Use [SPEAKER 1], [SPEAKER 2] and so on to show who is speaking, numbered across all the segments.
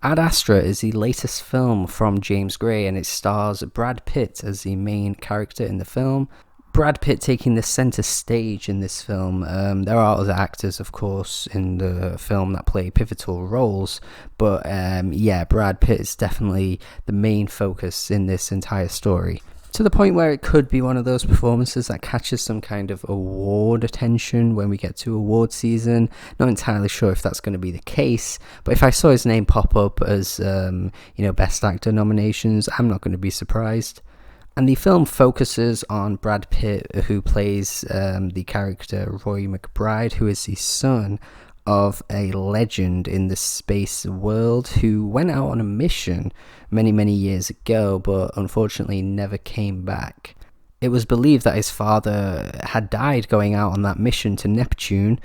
[SPEAKER 1] Ad Astra is the latest film from James Gray, and it stars Brad Pitt as the main character in the film. Brad Pitt taking the center stage in this film. There are other actors, of course, in the film that play pivotal roles, but yeah, Brad Pitt is definitely the main focus in this entire story. To the point where it could be one of those performances that catches some kind of award attention when we get to award season. Not entirely sure if that's going to be the case, but if I saw his name pop up as best actor nominations, I'm not going to be surprised. And the film focuses on Brad Pitt, who plays the character Roy McBride, who is the son of a legend in the space world who went out on a mission many, many years ago, but unfortunately never came back. It was believed that his father had died going out on that mission to Neptune,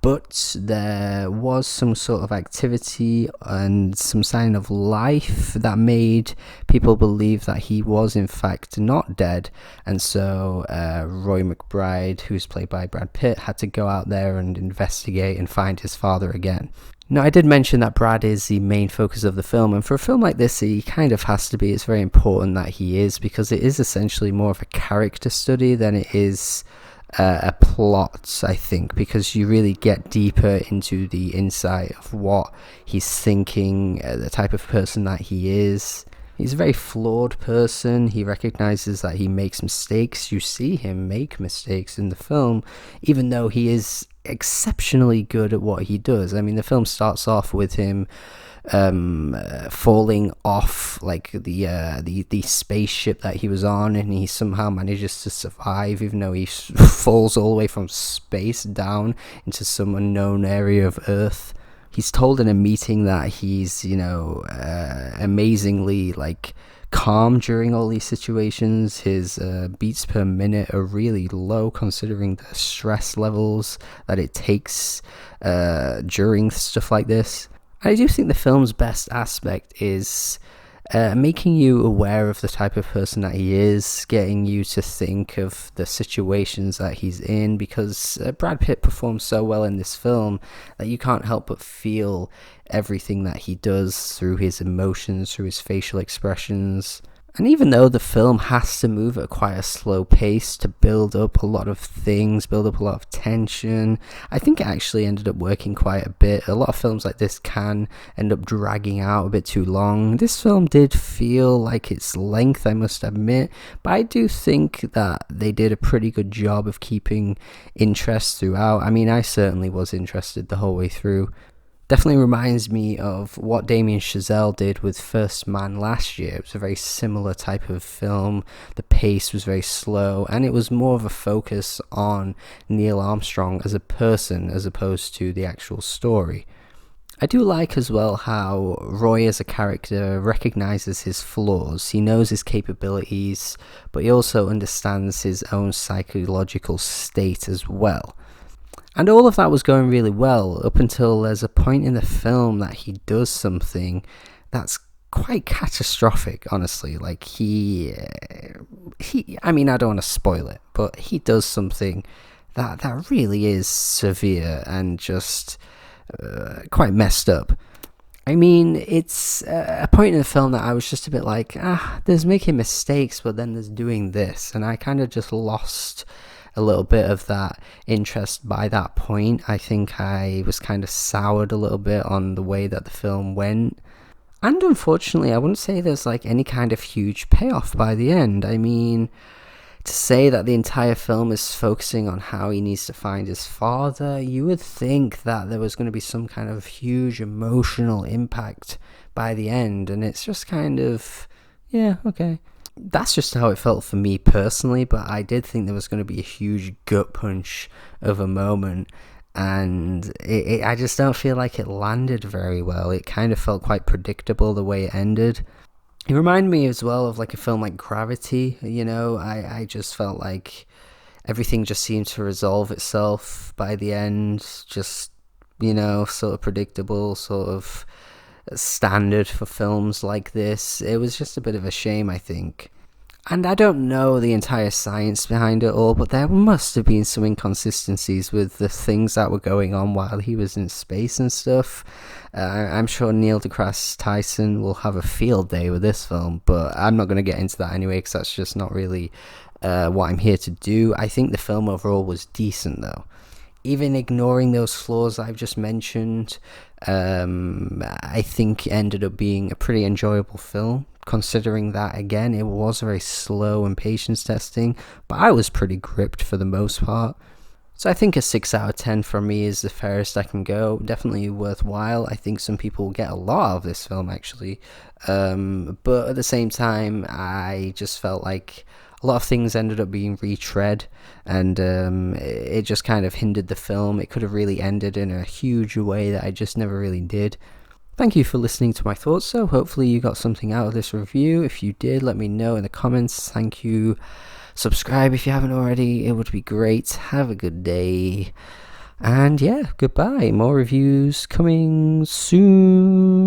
[SPEAKER 1] but there was some sort of activity and some sign of life that made people believe that he was in fact not dead. And so Roy McBride, who's played by Brad Pitt, had to go out there and investigate and find his father again. Now, I did mention that Brad is the main focus of the film, and for a film like this, he kind of has to be. It's very important that he is, because it is essentially more of a character study than it is a plot, I think, because you really get deeper into the insight of what he's thinking, the type of person that he is. He's a very flawed person. He recognizes that he makes mistakes. You see him make mistakes in the film, even though he is exceptionally good at what he does. I mean, the film starts off with him falling off like the spaceship that he was on, and he somehow manages to survive, even though he falls all the way from space down into some unknown area of Earth. He's told in a meeting that he's amazingly calm during all these situations. His beats per minute are really low considering the stress levels that it takes during stuff like this. I do think the film's best aspect is making you aware of the type of person that he is, getting you to think of the situations that he's in, because Brad Pitt performs so well in this film that you can't help but feel everything that he does through his emotions, through his facial expressions. And even though the film has to move at quite a slow pace to build up a lot of things, build up a lot of tension, I think it actually ended up working quite a bit. A lot of films like this can end up dragging out a bit too long. This film did feel like its length, I must admit, but I do think that they did a pretty good job of keeping interest throughout. I mean, I certainly was interested the whole way through. Definitely reminds me of what Damien Chazelle did with First Man last year. It was a very similar type of film. The pace was very slow, and it was more of a focus on Neil Armstrong as a person as opposed to the actual story. I do like as well how Roy as a character recognizes his flaws. He knows his capabilities, but he also understands his own psychological state as well. And all of that was going really well up until there's a point in the film that he does something that's quite catastrophic, honestly. Like I mean, I don't want to spoil it, but he does something that really is severe and just quite messed up. I mean, it's a point in the film that I was just a bit like, there's making mistakes, but then there's doing this, and I kind of just lost a little bit of that interest by that point. I think I was kind of soured a little bit on the way that the film went. And unfortunately, I wouldn't say there's any kind of huge payoff by the end. I mean, to say that the entire film is focusing on how he needs to find his father, you would think that there was going to be some kind of huge emotional impact by the end, and it's just kind of, yeah, okay. That's just how it felt for me personally, but I did think there was going to be a huge gut punch of a moment, and I just don't feel like it landed very well. It kind of felt quite predictable the way it ended. It reminded me as well of a film like Gravity. I just felt like everything just seemed to resolve itself by the end, just sort of predictable, sort of standard for films like this. It was just a bit of a shame, I think. And I don't know the entire science behind it all, but there must have been some inconsistencies with the things that were going on while he was in space and stuff. I'm sure Neil deGrasse Tyson will have a field day with this film, but I'm not going to get into that anyway, because that's just not really what I'm here to do. I think the film overall was decent, though. Even ignoring those flaws I've just mentioned, I think it ended up being a pretty enjoyable film. Considering that, again, it was very slow and patience testing, but I was pretty gripped for the most part. So I think a 6 out of 10 for me is the fairest I can go. Definitely worthwhile. I think some people will get a lot out of this film, actually. But at the same time, I just felt like a lot of things ended up being retread, and it just kind of hindered the film. It could have really ended in a huge way that I just never really did. Thank you for listening to my thoughts, so hopefully you got something out of this review. If you did, let me know in the comments. Thank you. Subscribe if you haven't already, it would be great. Have a good day. And yeah, goodbye. More reviews coming soon.